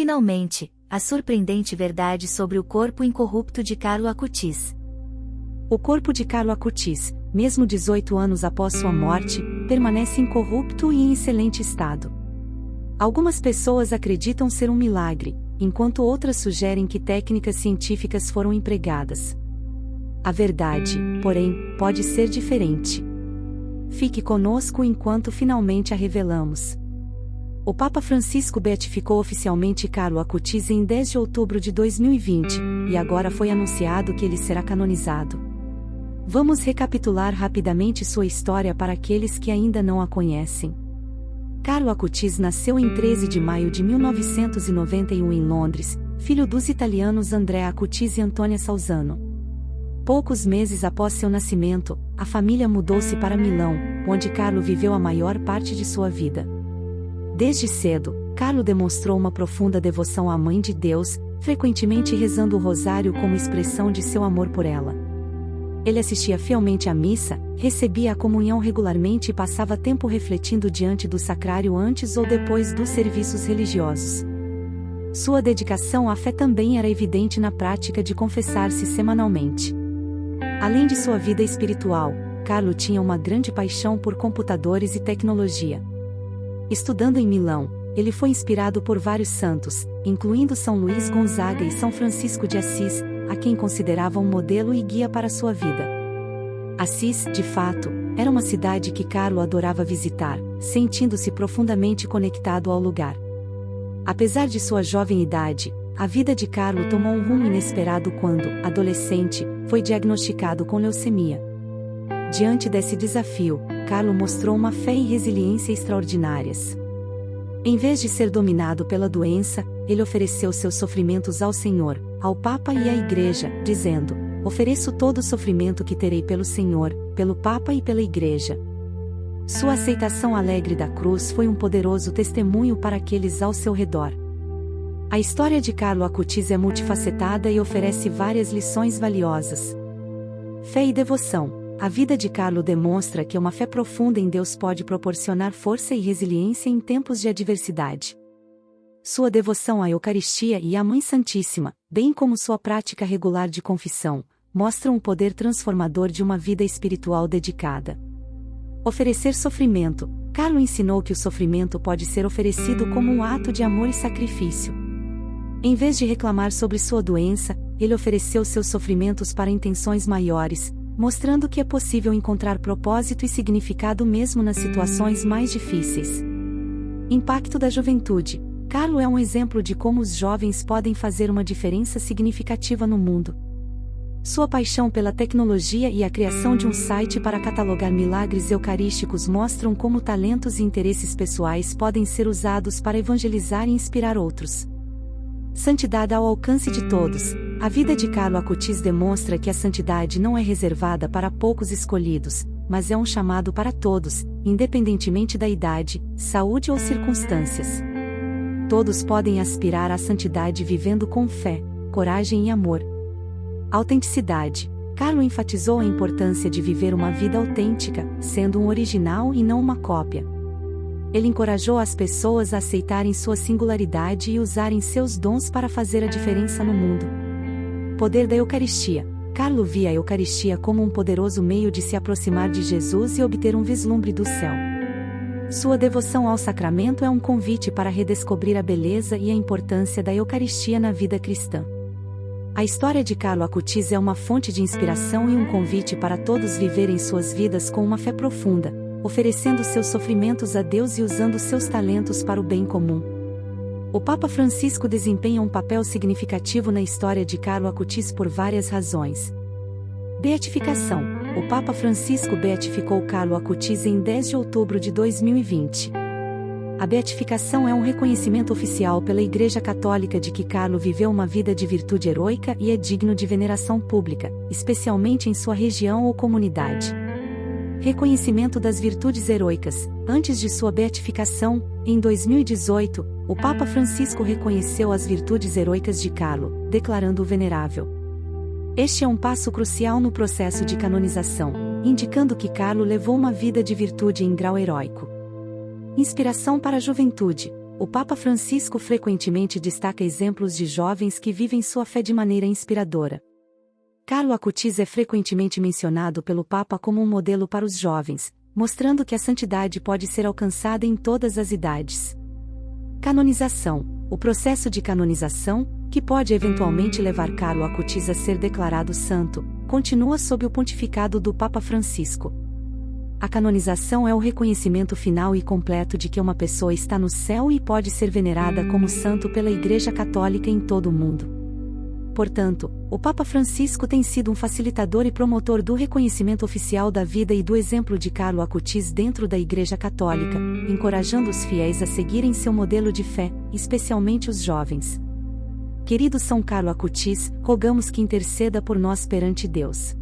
Finalmente, a surpreendente verdade sobre o corpo incorrupto de Carlo Acutis. O corpo de Carlo Acutis, mesmo 18 anos após sua morte, permanece incorrupto e em excelente estado. Algumas pessoas acreditam ser um milagre, enquanto outras sugerem que técnicas científicas foram empregadas. A verdade, porém, pode ser diferente. Fique conosco enquanto finalmente a revelamos. O Papa Francisco beatificou oficialmente Carlo Acutis em 10 de outubro de 2020, e agora foi anunciado que ele será canonizado. Vamos recapitular rapidamente sua história para aqueles que ainda não a conhecem. Carlo Acutis nasceu em 13 de maio de 1991 em Londres, filho dos italianos Andrea Acutis e Antonia Salzano. Poucos meses após seu nascimento, a família mudou-se para Milão, onde Carlo viveu a maior parte de sua vida. Desde cedo, Carlo demonstrou uma profunda devoção à Mãe de Deus, frequentemente rezando o rosário como expressão de seu amor por ela. Ele assistia fielmente à missa, recebia a comunhão regularmente e passava tempo refletindo diante do sacrário antes ou depois dos serviços religiosos. Sua dedicação à fé também era evidente na prática de confessar-se semanalmente. Além de sua vida espiritual, Carlo tinha uma grande paixão por computadores e tecnologia. Estudando em Milão, ele foi inspirado por vários santos, incluindo São Luís Gonzaga e São Francisco de Assis, a quem considerava um modelo e guia para sua vida. Assis, de fato, era uma cidade que Carlo adorava visitar, sentindo-se profundamente conectado ao lugar. Apesar de sua jovem idade, a vida de Carlo tomou um rumo inesperado quando, adolescente, foi diagnosticado com leucemia. Diante desse desafio, Carlo mostrou uma fé e resiliência extraordinárias. Em vez de ser dominado pela doença, ele ofereceu seus sofrimentos ao Senhor, ao Papa e à Igreja, dizendo: "Ofereço todo o sofrimento que terei pelo Senhor, pelo Papa e pela Igreja." Sua aceitação alegre da cruz foi um poderoso testemunho para aqueles ao seu redor. A história de Carlo Acutis é multifacetada e oferece várias lições valiosas. Fé e devoção. A vida de Carlo demonstra que uma fé profunda em Deus pode proporcionar força e resiliência em tempos de adversidade. Sua devoção à Eucaristia e à Mãe Santíssima, bem como sua prática regular de confissão, mostram o poder transformador de uma vida espiritual dedicada. Oferecer sofrimento. Carlo ensinou que o sofrimento pode ser oferecido como um ato de amor e sacrifício. Em vez de reclamar sobre sua doença, ele ofereceu seus sofrimentos para intenções maiores, mostrando que é possível encontrar propósito e significado mesmo nas situações mais difíceis. Impacto da juventude. Carlo é um exemplo de como os jovens podem fazer uma diferença significativa no mundo. Sua paixão pela tecnologia e a criação de um site para catalogar milagres eucarísticos mostram como talentos e interesses pessoais podem ser usados para evangelizar e inspirar outros. Santidade ao alcance de todos. A vida de Carlo Acutis demonstra que a santidade não é reservada para poucos escolhidos, mas é um chamado para todos, independentemente da idade, saúde ou circunstâncias. Todos podem aspirar à santidade vivendo com fé, coragem e amor. Autenticidade. Carlo enfatizou a importância de viver uma vida autêntica, sendo um original e não uma cópia. Ele encorajou as pessoas a aceitarem sua singularidade e usarem seus dons para fazer a diferença no mundo. Poder da Eucaristia. Carlo via a Eucaristia como um poderoso meio de se aproximar de Jesus e obter um vislumbre do céu. Sua devoção ao sacramento é um convite para redescobrir a beleza e a importância da Eucaristia na vida cristã. A história de Carlo Acutis é uma fonte de inspiração e um convite para todos viverem suas vidas com uma fé profunda, oferecendo seus sofrimentos a Deus e usando seus talentos para o bem comum. O Papa Francisco desempenha um papel significativo na história de Carlo Acutis por várias razões. Beatificação. O Papa Francisco beatificou Carlo Acutis em 10 de outubro de 2020. A beatificação é um reconhecimento oficial pela Igreja Católica de que Carlo viveu uma vida de virtude heroica e é digno de veneração pública, especialmente em sua região ou comunidade. Reconhecimento das virtudes heroicas. Antes de sua beatificação, em 2018, o Papa Francisco reconheceu as virtudes heroicas de Carlo, declarando-o venerável. Este é um passo crucial no processo de canonização, indicando que Carlo levou uma vida de virtude em grau heróico. Inspiração para a juventude. o Papa Francisco frequentemente destaca exemplos de jovens que vivem sua fé de maneira inspiradora. Carlo Acutis é frequentemente mencionado pelo Papa como um modelo para os jovens, mostrando que a santidade pode ser alcançada em todas as idades. Canonização. O processo de canonização, que pode eventualmente levar Carlo Acutis a ser declarado santo, continua sob o pontificado do Papa Francisco. A canonização é o reconhecimento final e completo de que uma pessoa está no céu e pode ser venerada como santo pela Igreja Católica em todo o mundo. Portanto, o Papa Francisco tem sido um facilitador e promotor do reconhecimento oficial da vida e do exemplo de Carlo Acutis dentro da Igreja Católica, encorajando os fiéis a seguirem seu modelo de fé, especialmente os jovens. Querido São Carlo Acutis, rogamos que interceda por nós perante Deus.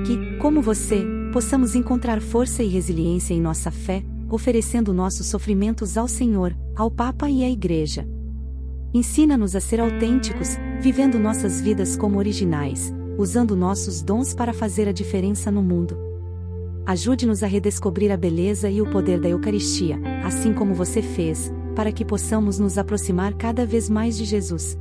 Que, como você, possamos encontrar força e resiliência em nossa fé, oferecendo nossos sofrimentos ao Senhor, ao Papa e à Igreja. Ensina-nos a ser autênticos, vivendo nossas vidas como originais, usando nossos dons para fazer a diferença no mundo. Ajude-nos a redescobrir a beleza e o poder da Eucaristia, assim como você fez, para que possamos nos aproximar cada vez mais de Jesus.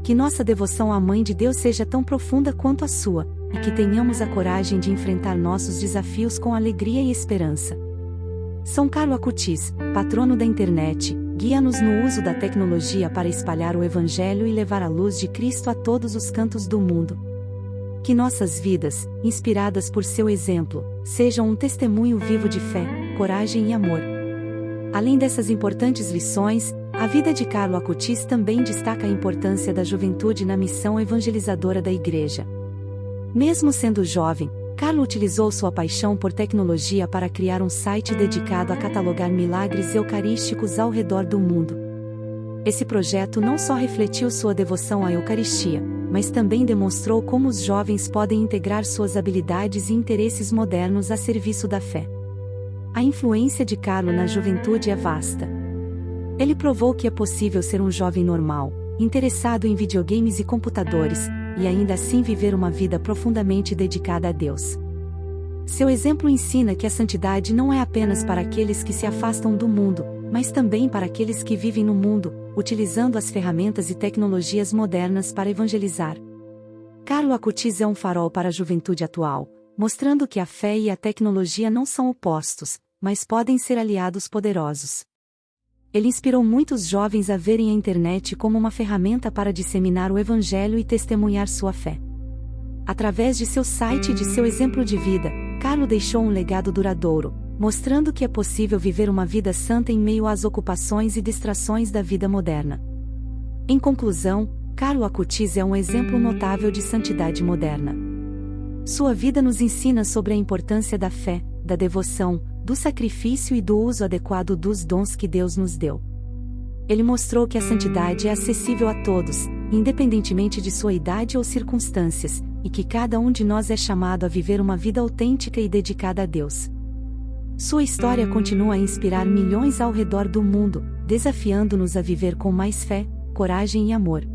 Que nossa devoção à Mãe de Deus seja tão profunda quanto a sua, e que tenhamos a coragem de enfrentar nossos desafios com alegria e esperança. São Carlo Acutis, patrono da internet, guia-nos no uso da tecnologia para espalhar o Evangelho e levar a luz de Cristo a todos os cantos do mundo. Que nossas vidas, inspiradas por seu exemplo, sejam um testemunho vivo de fé, coragem e amor. Além dessas importantes lições, a vida de Carlo Acutis também destaca a importância da juventude na missão evangelizadora da Igreja. Mesmo sendo jovem, Carlo utilizou sua paixão por tecnologia para criar um site dedicado a catalogar milagres eucarísticos ao redor do mundo. Esse projeto não só refletiu sua devoção à Eucaristia, mas também demonstrou como os jovens podem integrar suas habilidades e interesses modernos a serviço da fé. A influência de Carlo na juventude é vasta. Ele provou que é possível ser um jovem normal, interessado em videogames e computadores, e ainda assim viver uma vida profundamente dedicada a Deus. Seu exemplo ensina que a santidade não é apenas para aqueles que se afastam do mundo, mas também para aqueles que vivem no mundo, utilizando as ferramentas e tecnologias modernas para evangelizar. Carlo Acutis é um farol para a juventude atual, mostrando que a fé e a tecnologia não são opostos, mas podem ser aliados poderosos. Ele inspirou muitos jovens a verem a internet como uma ferramenta para disseminar o Evangelho e testemunhar sua fé. Através de seu site e de seu exemplo de vida, Carlo deixou um legado duradouro, mostrando que é possível viver uma vida santa em meio às ocupações e distrações da vida moderna. Em conclusão, Carlo Acutis é um exemplo notável de santidade moderna. Sua vida nos ensina sobre a importância da fé, da devoção, do sacrifício e do uso adequado dos dons que Deus nos deu. Ele mostrou que a santidade é acessível a todos, independentemente de sua idade ou circunstâncias, e que cada um de nós é chamado a viver uma vida autêntica e dedicada a Deus. Sua história continua a inspirar milhões ao redor do mundo, desafiando-nos a viver com mais fé, coragem e amor.